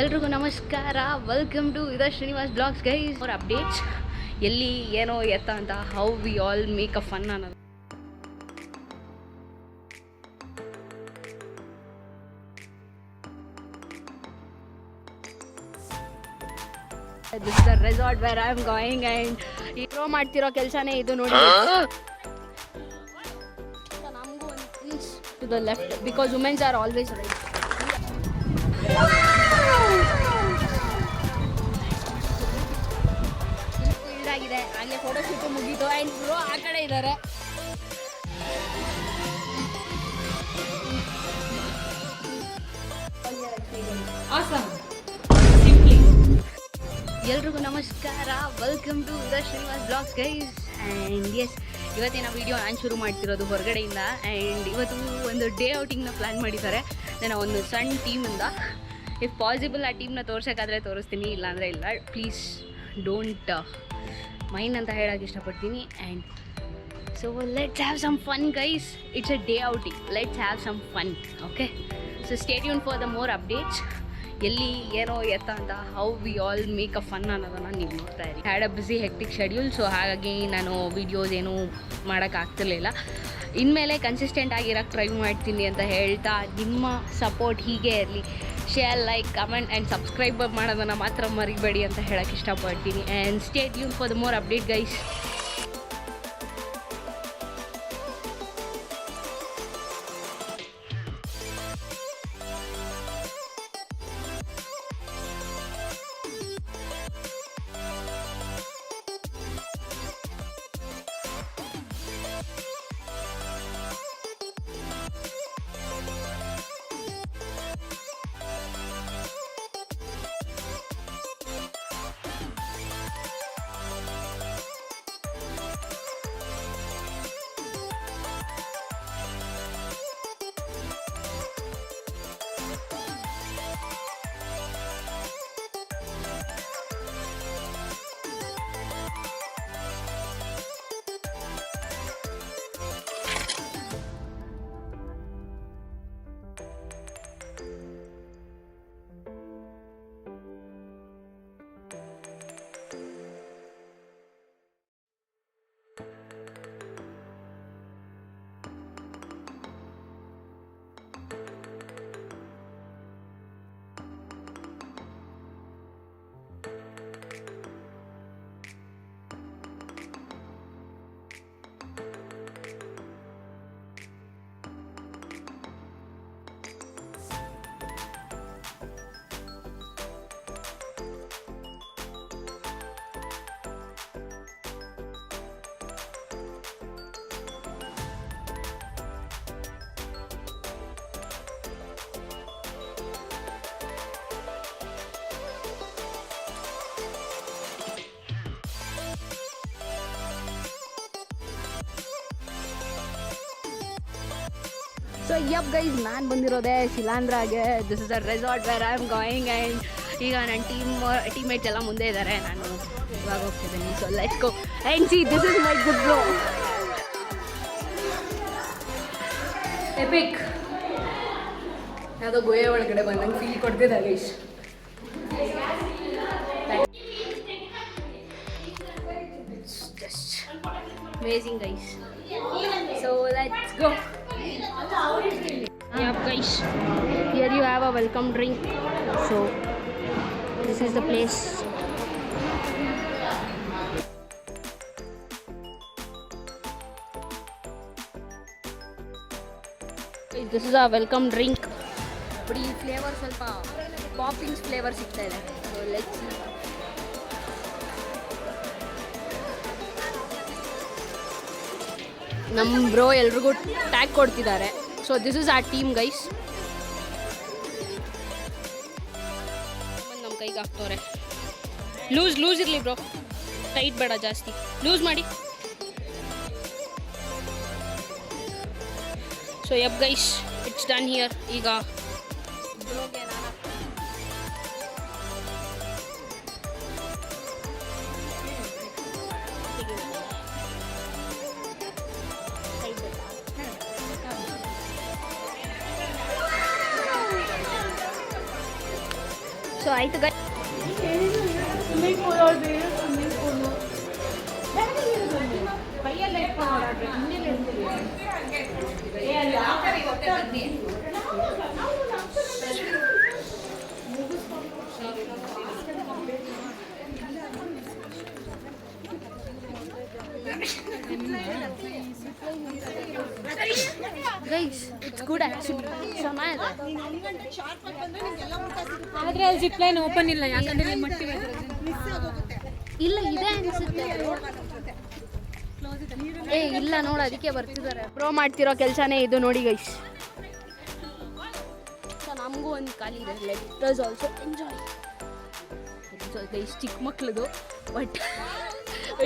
ಎಲ್ರಿಗೂ ನಮಸ್ಕಾರ, welcome to with Srinivas blogs guys. Our updates ಎಲ್ಲಿ ಏನೋ ಎತ್ತ ಅಂತ, how we all make a fun ಅನ್ನೋದು. This is the resort where I am going and ಪ್ರೋ ಮಾಡ್ತಿರೋ ಕೆಲಸನೇ ಇದು ನೋಡಿ. ನಮಗೂ ಒಂದು to the left because women's are always right. ಆಗಿದೆ ಹಾಗೆ ಫೋಟೋ ಶೂಟ್ ಮುಗೀತು ಆ್ಯಂಡ್ ಬ್ರೋ ಆ ಕಡೆ ಇದ್ದಾರೆ. ಎಲ್ರಿಗೂ ನಮಸ್ಕಾರ, welcome to the Srinivas blogs guys. And yes, ಇವತ್ತಿನ ವೀಡಿಯೋ ನಾನು ಶುರು ಮಾಡ್ತಿರೋದು ಹೊರಗಡೆಯಿಂದ. ಆ್ಯಂಡ್ ಇವತ್ತು ಒಂದು ಡೇ ಔಟಿಂಗ್ನ ಪ್ಲ್ಯಾನ್ ಮಾಡಿದ್ದಾರೆ ನಾನು ಒಂದು ಸಣ್ಣ ಟೀಮಿಂದ. ಇಫ್ ಪಾಸಿಬಲ್ ಆ ಟೀಮ್ನ ತೋರ್ಸೋಕ್ಕಾದರೆ ತೋರಿಸ್ತೀನಿ, ಇಲ್ಲಾಂದರೆ ಇಲ್ಲ. ಪ್ಲೀಸ್ ಡೋಂಟ್ ಮೈಂಡ್ ಅಂತ ಹೇಳೋಕ್ಕೆ ಇಷ್ಟಪಡ್ತೀನಿ. And so let's have some fun guys. It's a day outing, let's have some fun. Okay, so stay tune for the more updates. ಎಲ್ಲಿ ಏನೋ ಎತ್ತ ಅಂತ, how we all make a fun ಅನ್ನೋದನ್ನು ನೀವು ನೋಡ್ತಾ ಇರಿ. Had a busy hectic schedule, so ಹಾಗಾಗಿ ನಾನು ವೀಡಿಯೋಸ್ ಏನೂ ಮಾಡೋಕ್ಕಾಗ್ತಿರ್ಲಿಲ್ಲ. ಇನ್ಮೇಲೆ ಕನ್ಸಿಸ್ಟೆಂಟ್ ಆಗಿರೋಕ್ಕೆ ಟ್ರೈ ಮಾಡ್ತೀನಿ ಅಂತ ಹೇಳ್ತಾ, ನಿಮ್ಮ ಸಪೋರ್ಟ್ ಹೀಗೆ ಇರಲಿ. Share, like, comment and subscribe ಮಾಡೋದನ್ನು ಮಾತ್ರ ಮರಿಬೇಡಿ ಅಂತ ಹೇಳೋಕ್ಕೆ ಇಷ್ಟಪಡ್ತೀನಿ. And stay tune for the more update guys. So yup guys, ನಾನು ಬಂದಿರೋದೆ ಶಿಲಾಂಧ್ರಾಗೆ. This is a resort where I am going. And ಈಗ ನನ್ನ ಟೀಮೇಟ್ಸ್ ಎಲ್ಲ ಮುಂದೆ ಇದ್ದಾರೆ, ನಾನು ಇವಾಗ ಹೋಗ್ತಿದ್ದೀನಿ. So let's go and see, this is my good bro. Epic ಯಾವುದೋ ಗೋಯೆ ಒಳಗಡೆ ಬಂದಂಗೆ ಫೀಲ್ ಕೊಡ್ತಿದ್ದ guys. Just amazing guys. So let's go. Yeah guys, here you have a welcome drink. So this is the place. This is a welcome drink. But ಈ flavour ಸ್ವಲ್ಪ poppings flavour ಸಿಗ್ತಾ ಇದೆ. So let's see. ನಮ್ಮ bro ಎಲ್ರಿಗೂ tag ಕೊಡ್ತಿದ್ದಾರೆ. So this is our team guys. ನಮ್ಮ ಕೈಗೆ ಹಾಕ್ತವ್ರೆ. ಲೂಸ್ ಇರಲಿ ಬ್ರೋ, ಟೈಟ್ ಬೇಡ ಜಾಸ್ತಿ, ಲೂಸ್ ಮಾಡಿ. So yup guys, it's done here. ಈಗ ಸೊ ಆಯ್ತು ಗೈ ಸ್ವಿಮ್ಮಿಂಗ್ ಪೂಲ್ ಅವ್ರದ್ದು ಸ್ವಿಮ್ಮಿಂಗ್ ಪೂಲು ಕೈಯೆಲ್ಲ ಇಟ್ಕೊಂಡು ಗೈಸ್ ಇಟ್ಸ್ ಗುಡ್ ಆ್ಯಕ್ಚುಲಿ ಚೆನ್ನಾಗಿದೆ. ಆದರೆ ಅಲ್ಲಿ ಜಿಪ್ ಲೈನ್ ಓಪನ್ ಇಲ್ಲ, ಯಾಕಂದ್ರೆ ಇಲ್ಲಿ ಮಟ್ಟಿ ಇಲ್ಲ ಇದೆ ಅನಿಸುತ್ತೆ. ಏ ಇಲ್ಲ ನೋಡು, ಅದಕ್ಕೆ ಬರ್ತಿದ್ದಾರೆ. ಪ್ರೋ ಮಾಡ್ತಿರೋ ಕೆಲಸನೇ ಇದು ನೋಡಿ ಗೈಸ್. ಸೊ ನಮಗೂ ಒಂದು ಖಾಲಿ ಇದೆ. Let us also enjoy guys. ಚಿಕ್ಕ ಮಕ್ಳದು but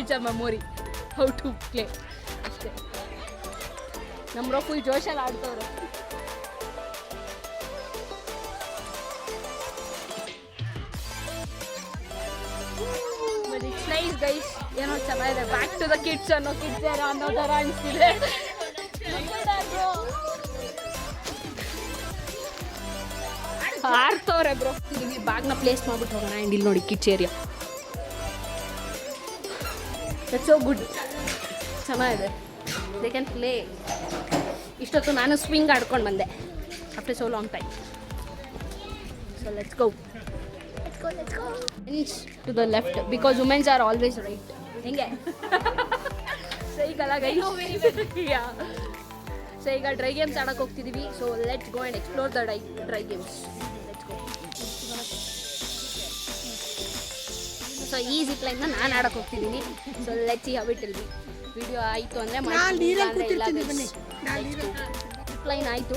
it's a memory how to play ಅಷ್ಟೇ. ನಮ್ಮ ಬ್ರೋ ಫುಲ್ ಜೋಶಲ್ಲಿ ಆಡ್ತವ್ರೆ. But it's nice guys. ಏನೋ ಚೆನ್ನಾಗಿದೆ. ಬ್ಯಾಕ್ ಟು ದ ಕಿಡ್ಸ್ ಅನ್ನೋ ಥರ ಅನಿಸ್ತಿದೆ. ಆಡ್ತವ್ರೆ ಬ್ರೋ. ಇಲ್ಲಿ ಬ್ಯಾಗ್ನ ಪ್ಲೇಸ್ ಮಾಡ್ಬಿಟ್ಟು ಹೋಗೋಣ. ಆ್ಯಂಡ್ ಇಲ್ಲಿ ನೋಡಿ kids area. That's so good. ಚೆನ್ನಾಗಿದೆ. They can play. ಇಷ್ಟೊತ್ತು ನಾನು ಸ್ವಿಂಗ್ ಆಡ್ಕೊಂಡು ಬಂದೆ after so long time. So let's go to the left because women's are always right. ಹೆಂಗೆ ಸೈಗಲ್ಲ ಗೈಸ್. ಸೊ ಈಗ ಡ್ರೈ ಗೇಮ್ಸ್ ಆಡೋಕೆ ಹೋಗ್ತಿದ್ದೀವಿ. So let's go and explore the dry games. Let's go. So ಈ zip ಲೈನ್ನ ನಾನು ಆಡೋಕೆ ಹೋಗ್ತಿದ್ದೀನಿ. So let's see how it will be. Video ಆಯಿತು ಅಂದರೆ ಲೈನ್ ಆಯಿತು.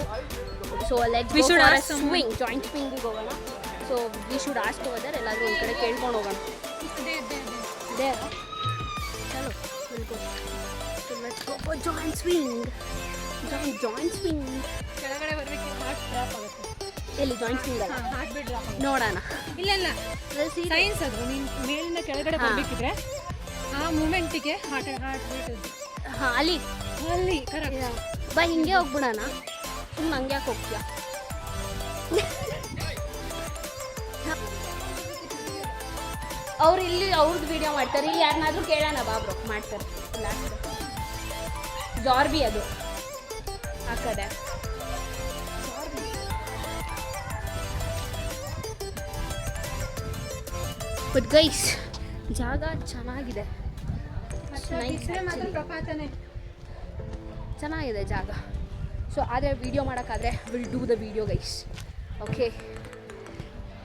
ಸೊ ಲೆಟ್ಸ್ ಸ್ವಿಂಗ್ ಜಾಯಿಂಟ್ ಸ್ವಿಂಗಿಗೆ ಹೋಗೋಣ. ಸೊ ವಿ ಶುಡ್ ಆಸ್ಕ್ ಹೋದರೆ ಎಲ್ಲಾದರೂ ಒಂದು ಕಡೆ ಕೇಳ್ಕೊಂಡು ಹೋಗೋಣ. ಇದೆ ಚಲೋ let's go joint swing. Joint swing ಕೆಳಗಡೆ ಬರಬೇಕು, ಹಾರ್ಟ್ ಡ್ರಾಪ್ ಆಗುತ್ತೆ. ಎಲ್ಲಿ ಜಾಯಿಂಟ್ ಸ್ವಿಂಗ್ ಅಲ್ಲ, ಹಾರ್ಟ್ ಬೀಟ್ ಡ್ರಾಪ್ ನೋಡೋಣ. ಇಲ್ಲ ಸೈನ್ಸ್ ಅದು. ನೀನು ಮೇಲಿಂದ ಕೆಳಗಡೆ ಬರಬೇಕಿದ್ರೆ ಆ ಮೂಮೆಂಟಿಗೆ ಹಾರ್ಟ್ ಬೀಟ್. ಹಾಂ ಅಲ್ಲಿ ಕರೆಕ್ಟ್. ಬಾ ಹಿಂಗೆ ಹೋಗ್ಬಿಡೋಣ. ಸುಮ್ಮನೆ ಹಂಗೆ ಯಾಕೆ ಹೋಗ್ತೀಯಾ? ಅವ್ರು ಇಲ್ಲಿ ಅವ್ರದ್ದು ವಿಡಿಯೋ ಮಾಡ್ತಾರೆ. ಇಲ್ಲಿ ಯಾರನ್ನಾದ್ರೂ ಕೇಳೋಣ ಬಾಬ್ರು ಮಾಡ್ತಾರೆ. ಜಾರ್ಬಿ ಅದು ಆ ಕಡೆ. ಬಟ್ ಗೈಸ್ ಜಾಗ ಚೆನ್ನಾಗಿದೆ. ಚೆನ್ನಾಗಿದೆ ಜಾಗ. ಸೊ ಆದರೆ ವಿಡಿಯೋ ಮಾಡೋಕ್ಕಾದ್ರೆ will do the video guys. Okay,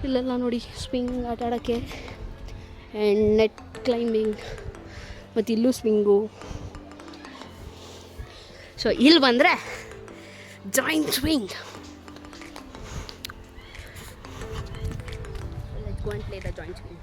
ಇಲ್ಲೆಲ್ಲ ನೋಡಿ ಸ್ವಿಂಗ್ ಆಟ ಆಡೋಕ್ಕೆ ಆ್ಯಂಡ್ ನೆಟ್ ಕ್ಲೈಂಬಿಂಗ್, ಮತ್ತು ಇಲ್ಲೂ ಸ್ವಿಂಗು. ಸೊ ಇಲ್ಲಿ ಬಂದರೆ joint swing. Let's go and play the joint swing.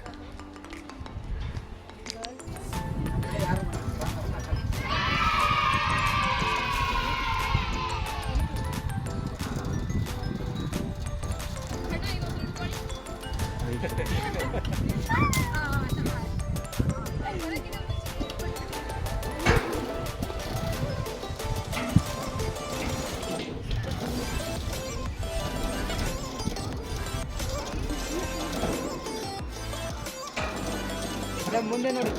ಮುಂದೆ ನೋಡಿ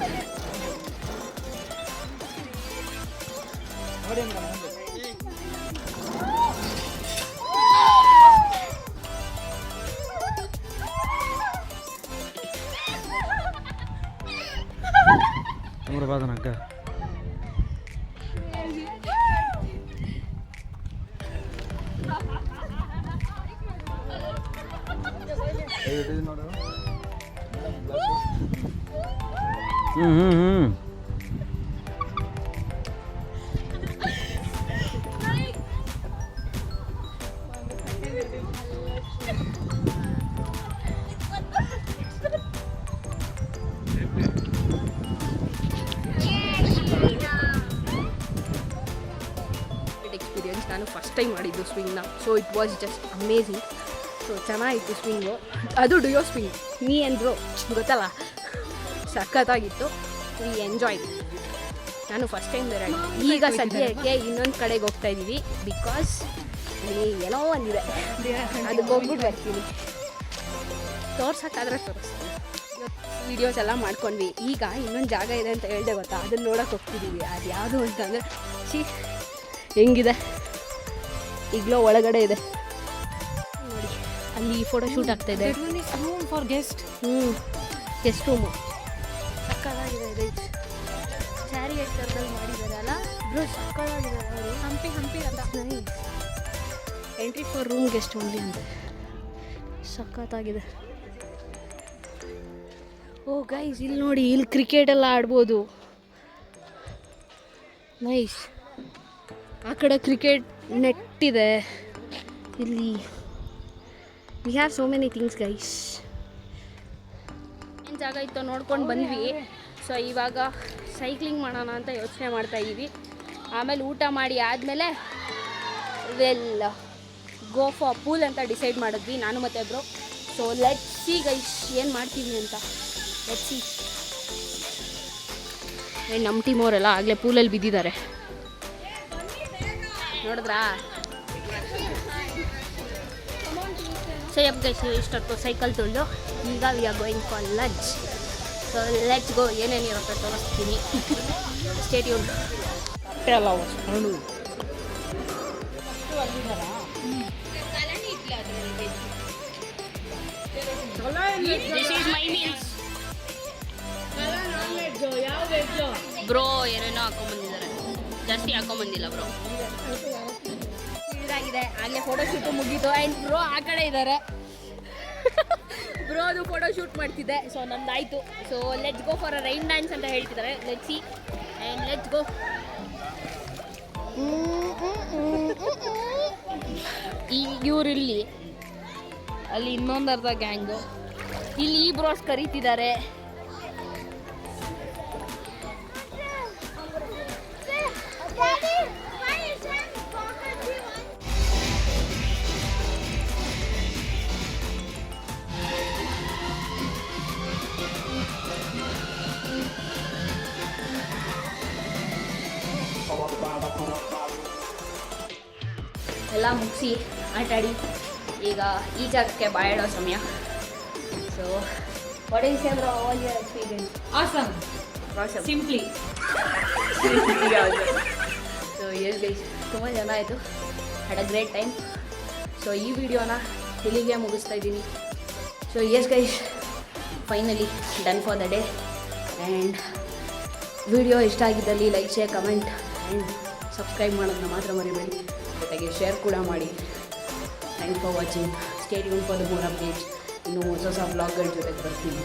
బాధనక్క ಎಕ್ಸ್ಪೀರಿಯನ್ಸ್. ನಾನು ಫಸ್ಟ್ ಟೈಮ್ ಮಾಡಿದ್ದು ಸ್ವಿಂಗ್ನ. So it was just amazing. So ಚೆನ್ನಾಗಿತ್ತು ಸ್ವಿಂಗು. ಅದು ಡುಯೋ ಸ್ವಿಂಗ್. ಮೀ ಅಂದರು ಗೊತ್ತಲ್ಲ, ಸಖತ್ತಾಗಿತ್ತು. We enjoy. ನಾನು ಫಸ್ಟ್ ಟೈಮ್ ಬೇರೆ. ಈಗ ಸದ್ಯಕ್ಕೆ ಇನ್ನೊಂದು ಕಡೆಗೆ ಹೋಗ್ತಾ ಇದ್ದೀವಿ ಬಿಕಾಸ್ ಏನೋ ಒಂದಿದೆ, ಅದಕ್ಕೆ ಹೋಗ್ಬಿಟ್ಟು ಬರ್ತೀನಿ. ತೋರ್ಸೋಕ್ಕಾದ್ರೆ ತೋರಿಸ್ತೀನಿ. ವೀಡಿಯೋಸ್ ಎಲ್ಲ ಮಾಡ್ಕೊಂಡ್ವಿ. ಈಗ ಇನ್ನೊಂದು ಜಾಗ ಇದೆ ಅಂತ ಹೇಳ್ದೆ ಗೊತ್ತಾ, ಅದನ್ನು ನೋಡೋಕೆ ಹೋಗ್ತಿದ್ದೀವಿ. ಅದು ಯಾವುದು ಅಂತಂದರೆ ಹೆಂಗಿದೆ, ಈಗಲೂ ಒಳಗಡೆ ಇದೆ ನೋಡಿ, ಅಲ್ಲಿ ಫೋಟೋ ಶೂಟ್ ಆಗ್ತಾಯಿದೆ. Room for guest. Guest room ಸಕ್ಕತ್ತಾಗಿದೆ. ಇದೆ ಚಾರಿಯೇಟ್ ಥರದಲ್ಲಿ ಮಾಡಿದ್ದಾರೆ ಅಲ್ಲ ಬ್ರೋ, ಸಕ್ಕತ್ತಾಗಿದೆ. ಹಂಪಿ ಅಂತ entry for room guest only ಅಂತ ಸಕ್ಕತ್ತಾಗಿದೆ. ಓ ಗೈಸ್, ಇಲ್ಲಿ ನೋಡಿ, ಇಲ್ಲಿ ಕ್ರಿಕೆಟ್ ಎಲ್ಲ ಆಡ್ಬೋದು. ನೈಸ್. ಆ ಕಡೆ ಕ್ರಿಕೆಟ್ ನೆಟ್ ಇದೆ. ಇಲ್ಲಿ we have so many things guys. ಏನು ಜಾಗ ಇತ್ತು ನೋಡ್ಕೊಂಡು ಬಂದ್ವಿ. ಸೊ ಇವಾಗ ಸೈಕ್ಲಿಂಗ್ ಮಾಡೋಣ ಅಂತ ಯೋಚನೆ ಮಾಡ್ತಾಯಿದ್ದೀವಿ. ಆಮೇಲೆ ಊಟ ಮಾಡಿ ಆದಮೇಲೆ ವೆಲ್ ಗೋ ಫಾರ್ ಪೂಲ್ ಅಂತ ಡಿಸೈಡ್ ಮಾಡಿದ್ವಿ ನಾನು ಮತ್ತು bro. So let's C guys ಏನು ಮಾಡ್ತೀವಿ ಅಂತ. Let's see. ನಮ್ಮ ಟೀಮ್ ಅವರೆಲ್ಲ ಆಗಲೇ ಪೂಲಲ್ಲಿ ಬಿದ್ದಿದ್ದಾರೆ ನೋಡಿದ್ರಾ. ಸೊ ಯಪ್ ಗೈಸ್, ಇಷ್ಟೊತ್ತು ಸೈಕಲ್ ತುಳಿದು ಈಗ we are going for lunch. So let's go. ಏನೇನಿರುತ್ತೆ ತೋರಿಸ್ತೀನಿ. Stay tuned. This is my meals. Bro ಏನೇನೋ ಹಾಕೊಂಬಂದಿದ್ದಾರೆ, ಜಾಸ್ತಿ ಹಾಕೊಂಬಂದಿಲ್ಲ ಬ್ರೋ. ಇದಾಗಿದೆ. ಆಗಲೇ ಫೋಟೋ ಶೂಟು ಮುಗೀತು. ಆ್ಯಂಡ್ ಬ್ರೋ ಆ ಕಡೆ ಇದ್ದಾರೆ. ಬ್ರೋದು ಫೋಟೋ ಶೂಟ್ ಮಾಡ್ತಿದ್ದೆ. ಸೊ ನಮ್ದಾಯಿತು. So let's go for a rain dance ಅಂತ ಹೇಳ್ತಿದ್ದಾರೆ. Let's see and let's go. ಇವ್ರಿಲ್ಲಿ, ಅಲ್ಲಿ ಇನ್ನೊಂದು ಅರ್ಧ ಗ್ಯಾಂಗು, ಇಲ್ಲಿ ಈ ಬ್ರೋಸ್ ಕರೀತಿದ್ದಾರೆ. ಎಲ್ಲ ಮುಗಿಸಿ ಆಟಾಡಿ ಈಗ ಈ ಜಾಗಕ್ಕೆ ಬಾಯಾಡೋ ಸಮಯ. So what is your all your experience? Awesome. Simply. So yes guys, ತುಂಬ ಜನ ಆಯಿತು. Had a great time. So ಈ ವಿಡಿಯೋನ ಇಲ್ಲಿಗೆ ಮುಗಿಸ್ತಾ ಇದ್ದೀನಿ. So yes guys, finally done for the day. And video ಇಷ್ಟ ಆಗಿದ್ದಲ್ಲಿ like, share, comment and subscribe ಮಾಡೋದನ್ನ ಮಾತ್ರ ಮರಿಬೇಡಿ. ಜೊತೆಗೆ ಶೇರ್ ಕೂಡ ಮಾಡಿ. Thanks for watching. Stay tune for the more updates. ಇನ್ನು ಹೊಸ ಹೊಸ ಬ್ಲಾಗ್ಗಳ ಜೊತೆಗೆ ಬರ್ತೀನಿ.